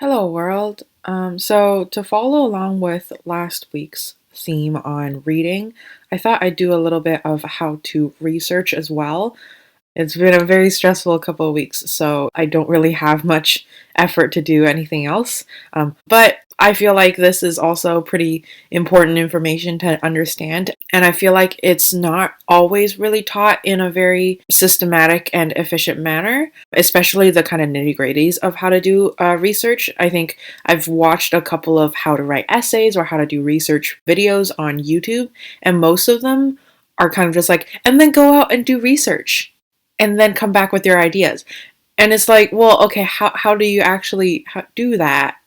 Hello, world. So to follow along with last week's theme on reading, I thought I'd do a little bit of how to research as well. It's been a very stressful couple of weeks, so I don't really have much effort to do anything else. But I feel like this is also pretty important information to understand, and I feel like it's not always really taught in a very systematic and efficient manner, especially the kind of nitty gritties of how to do research. I think I've watched a couple of how to write essays or how to do research videos on YouTube, and most of them are kind of just like, and then go out and do research and then come back with your ideas. And it's like, well, okay, how do you actually do that?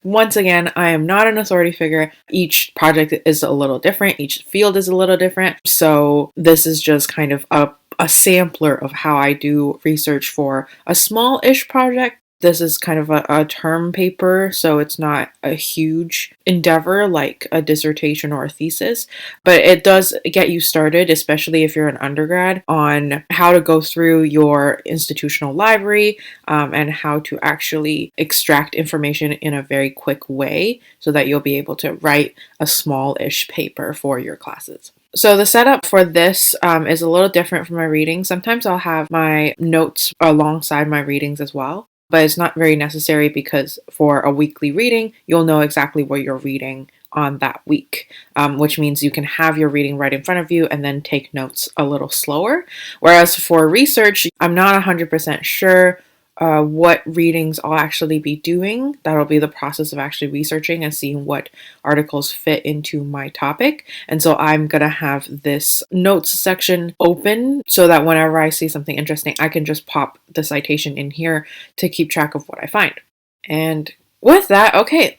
Once again, I am not an authority figure. Each project is a little different. Each field is a little different. So this is just kind of a sampler of how I do research for a small-ish project. This is kind of a term paper, so it's not a huge endeavor like a dissertation or a thesis, but it does get you started, especially if you're an undergrad, on how to go through your institutional library and how to actually extract information in a very quick way so that you'll be able to write a small-ish paper for your classes. So the setup for this is a little different from my reading. Sometimes I'll have my notes alongside my readings as well, but it's not very necessary because for a weekly reading, you'll know exactly what you're reading on that week, which means you can have your reading right in front of you and then take notes a little slower. Whereas for research, I'm not 100% sure what readings I'll actually be doing. That'll be the process of actually researching and seeing what articles fit into my topic. And so I'm going to have this notes section open so that whenever I see something interesting, I can just pop the citation in here to keep track of what I find. And with that, okay,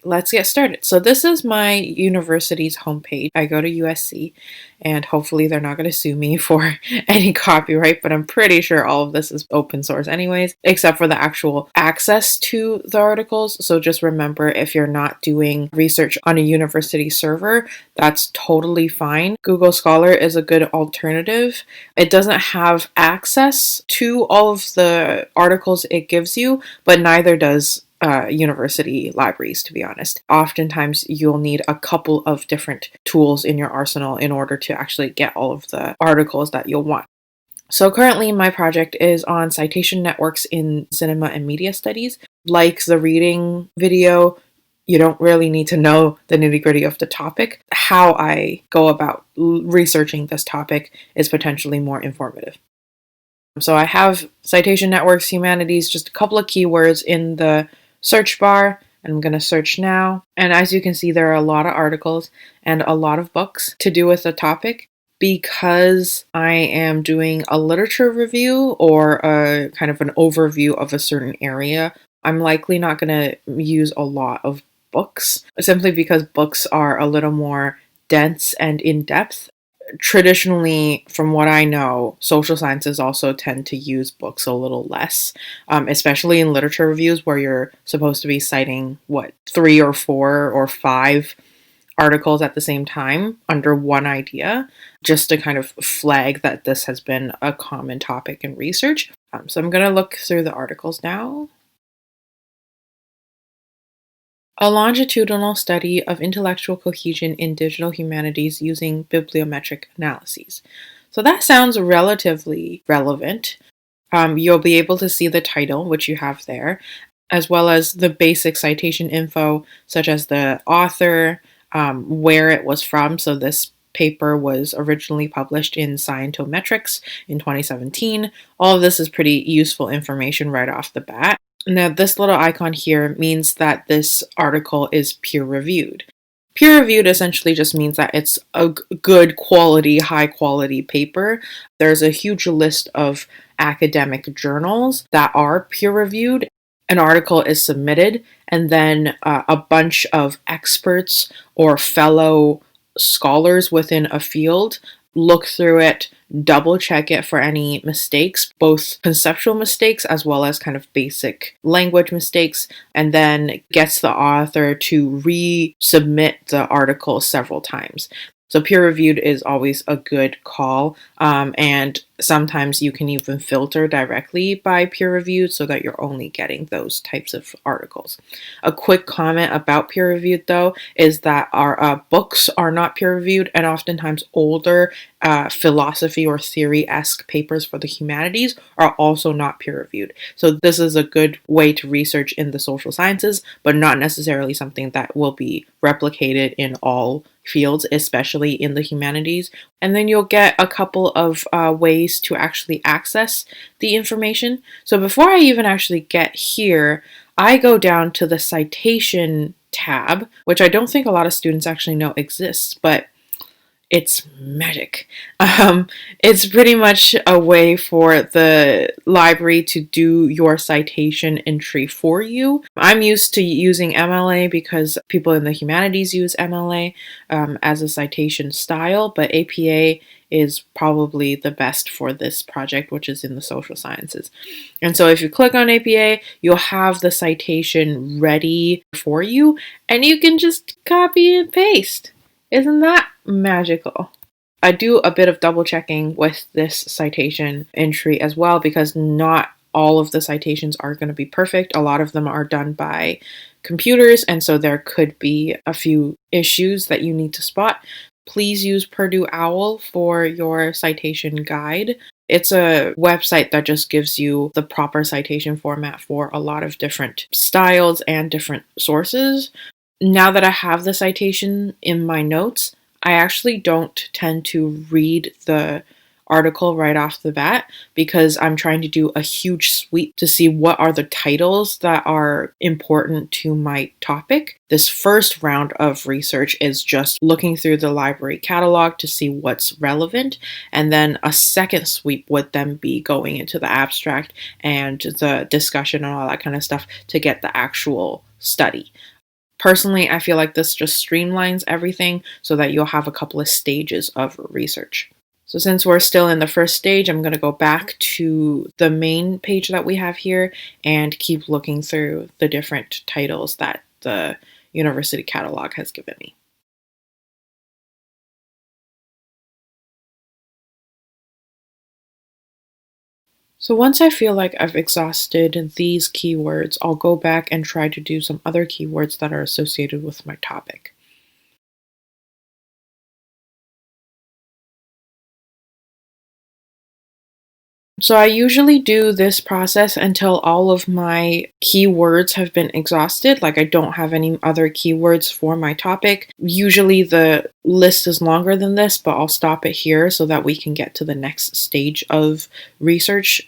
let's get started. So this is my university's homepage. I go to USC, and hopefully they're not going to sue me for any copyright, but I'm pretty sure all of this is open source anyways, except for the actual access to the articles. So just remember, if you're not doing research on a university server, that's totally fine. Google Scholar is a good alternative. It doesn't have access to all of the articles it gives you, but neither does university libraries, to be honest. Oftentimes, you'll need a couple of different tools in your arsenal in order to actually get all of the articles that you'll want. So currently, my project is on citation networks in cinema and media studies. Like the reading video, you don't really need to know the nitty-gritty of the topic. How I go about researching this topic is potentially more informative. So I have citation networks, humanities, just a couple of keywords in the search bar, and I'm going to search now. And as you can see, there are a lot of articles and a lot of books to do with the topic. Because I am doing a literature review or a kind of an overview of a certain area, I'm likely not going to use a lot of books, simply because books are a little more dense and in-depth. Traditionally, from what I know, social sciences also tend to use books a little less, especially in literature reviews where you're supposed to be citing, 3 or 4 or 5 articles at the same time under one idea, just to kind of flag that this has been a common topic in research. So I'm going to look through the articles now. A longitudinal study of intellectual cohesion in digital humanities using bibliometric analyses. So that sounds relatively relevant. You'll be able to see the title, which you have there, as well as the basic citation info, such as the author, where it was from. So this paper was originally published in Scientometrics in 2017. All of this is pretty useful information right off the bat. Now, this little icon here means that this article is peer-reviewed. Peer-reviewed essentially just means that it's a good quality, high-quality paper. There's a huge list of academic journals that are peer-reviewed. An article is submitted, and then a bunch of experts or fellow scholars within a field look through it, double check it for any mistakes, both conceptual mistakes as well as kind of basic language mistakes, and then gets the author to resubmit the article several times. So peer-reviewed is always a good call, and Sometimes you can even filter directly by peer reviewed so that you're only getting those types of articles. A quick comment about peer reviewed, though, is that our books are not peer reviewed, and oftentimes older philosophy or theory-esque papers for the humanities are also not peer reviewed. So this is a good way to research in the social sciences, but not necessarily something that will be replicated in all fields, especially in the humanities. And then you'll get a couple of ways to actually access the information. So before I even actually get here, I go down to the citation tab, which I don't think a lot of students actually know exists, but it's magic. It's pretty much a way for the library to do your citation entry for you. I'm used to using MLA because people in the humanities use MLA as a citation style, but APA is probably the best for this project, which is in the social sciences. And so if you click on APA, you'll have the citation ready for you, and you can just copy and paste. Isn't that magical? I do a bit of double checking with this citation entry as well because not all of the citations are going to be perfect. A lot of them are done by computers, and so there could be a few issues that you need to spot. Please use Purdue OWL for your citation guide. It's a website that just gives you the proper citation format for a lot of different styles and different sources. Now that I have the citation in my notes, I actually don't tend to read the article right off the bat because I'm trying to do a huge sweep to see what are the titles that are important to my topic. This first round of research is just looking through the library catalog to see what's relevant, and then a second sweep would then be going into the abstract and the discussion and all that kind of stuff to get the actual study. Personally, I feel like this just streamlines everything so that you'll have a couple of stages of research. So since we're still in the first stage, I'm going to go back to the main page that we have here and keep looking through the different titles that the university catalog has given me. So once I feel like I've exhausted these keywords, I'll go back and try to do some other keywords that are associated with my topic. So I usually do this process until all of my keywords have been exhausted. Like I don't have any other keywords for my topic. Usually the list is longer than this, but I'll stop it here so that we can get to the next stage of research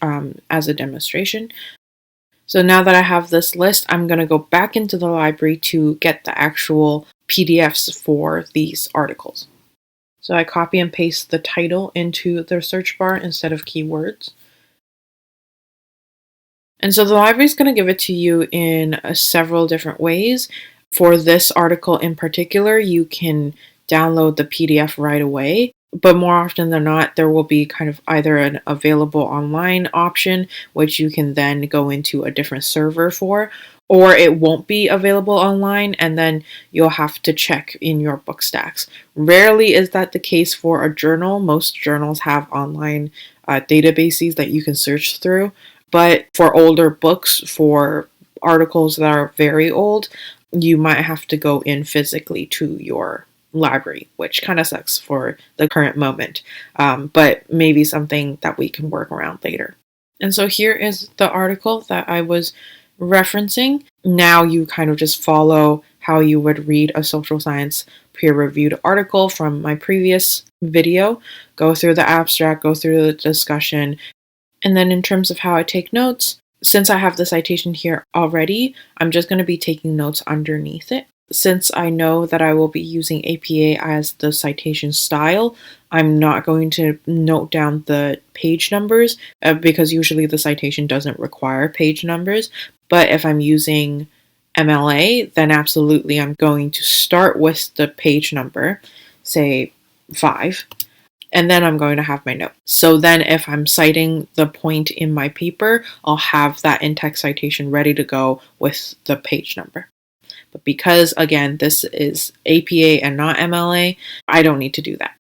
as a demonstration. So now that I have this list, I'm going to go back into the library to get the actual PDFs for these articles. So I copy and paste the title into the search bar instead of keywords. And so the library is going to give it to you in several different ways. For this article in particular, you can download the PDF right away. But more often than not, there will be kind of either an available online option, which you can then go into a different server for, or it won't be available online, and then you'll have to check in your book stacks. Rarely is that the case for a journal. Most journals have online databases that you can search through. But for older books, for articles that are very old, you might have to go in physically to your library, which kind of sucks for the current moment, but maybe something that we can work around later. And so here is the article that I was referencing. Now you kind of just follow how you would read a social science peer-reviewed article from my previous video. Go through the abstract, go through the discussion, and then in terms of how I take notes, since I have the citation here already, I'm just going to be taking notes underneath it. Since I know that I will be using APA as the citation style, I'm not going to note down the page numbers because usually the citation doesn't require page numbers. But if I'm using MLA, then absolutely I'm going to start with the page number, say 5. And then I'm going to have my note. So then if I'm citing the point in my paper, I'll have that in-text citation ready to go with the page number. But because, again, this is APA and not MLA, I don't need to do that.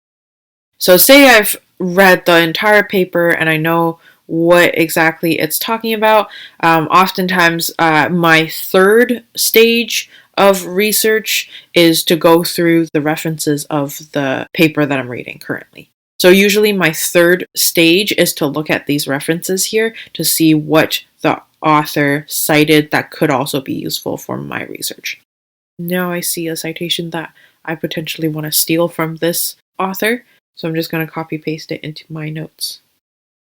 So say I've read the entire paper and I know what exactly it's talking about. Oftentimes, my third stage of research is to go through the references of the paper that I'm reading currently. So usually my third stage is to look at these references here to see what the author cited that could also be useful for my research. Now I see a citation that I potentially want to steal from this author, so I'm just going to copy paste it into my notes.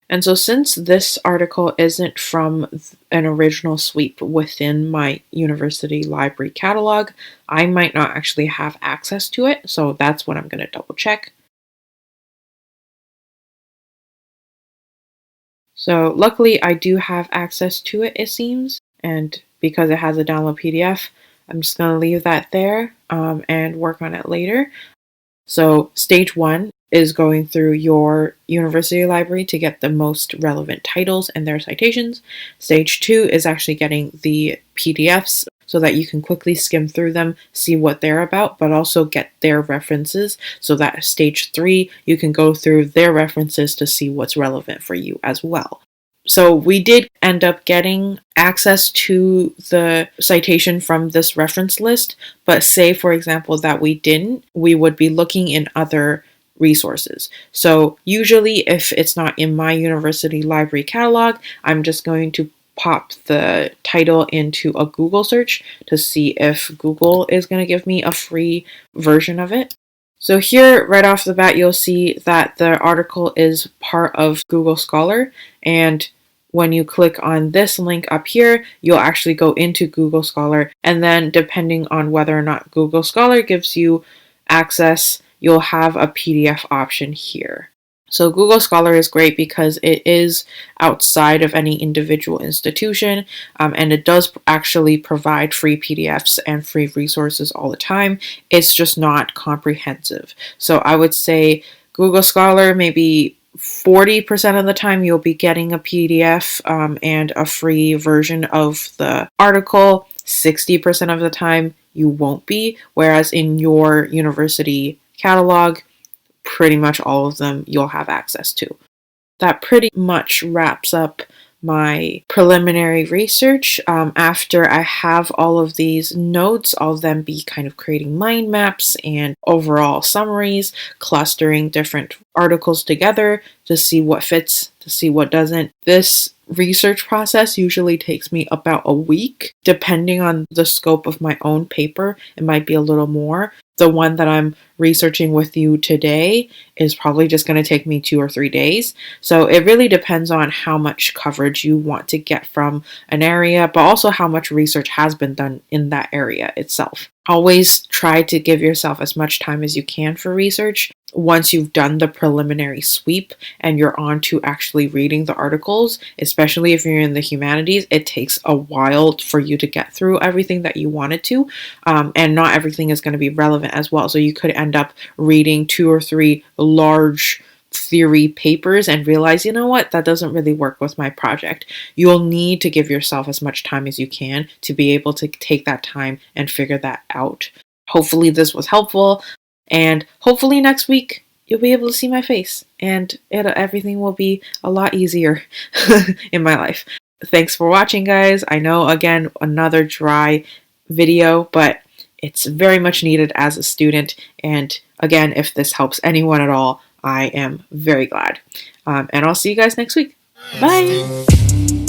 And so since this article isn't from an original sweep within my university library catalog, I might not actually have access to it, so that's what I'm going to double check. So luckily I do have access to it, it seems, and because it has a download PDF, I'm just going to leave that there and work on it later. So stage one is going through your university library to get the most relevant titles and their citations. Stage two is actually getting the PDFs so that you can quickly skim through them, see what they're about, but also get their references so that stage three, you can go through their references to see what's relevant for you as well. So we did end up getting access to the citation from this reference list, but say, for example, that we didn't, we would be looking in other resources. So usually if it's not in my university library catalog, I'm just going to pop the title into a Google search to see if Google is going to give me a free version of it. So here, right off the bat, you'll see that the article is part of Google Scholar, and when you click on this link up here, you'll actually go into Google Scholar, and then depending on whether or not Google Scholar gives you access, you'll have a PDF option here. So Google Scholar is great because it is outside of any individual institution, and it does actually provide free PDFs and free resources all the time. It's just not comprehensive. So I would say Google Scholar, maybe 40% of the time you'll be getting a PDF and a free version of the article. 60% of the time you won't be, whereas in your university catalog, pretty much all of them you'll have access to. That pretty much wraps up my preliminary research. After I have all of these notes, I'll then be kind of creating mind maps and overall summaries, clustering different articles together to see what fits, to see what doesn't. This research process usually takes me about a week. Depending on the scope of my own paper, it might be a little more. The one that I'm researching with you today is probably just going to take me 2 or 3 days. So it really depends on how much coverage you want to get from an area, but also how much research has been done in that area itself. Always try to give yourself as much time as you can for research. Once you've done the preliminary sweep and you're on to actually reading the articles, especially if you're in the humanities, it takes a while for you to get through everything that you wanted to, and not everything is going to be relevant as well. So you could end up reading 2 or 3 large theory papers and realize, you know what, that doesn't really work with my project. You'll need to give yourself as much time as you can to be able to take that time and figure that out. Hopefully this was helpful, and hopefully next week you'll be able to see my face and everything will be a lot easier in my life. Thanks for watching, guys. I know, again, another dry video, but it's very much needed as a student, and again, if this helps anyone at all, I am very glad. And I'll see you guys next week. Bye!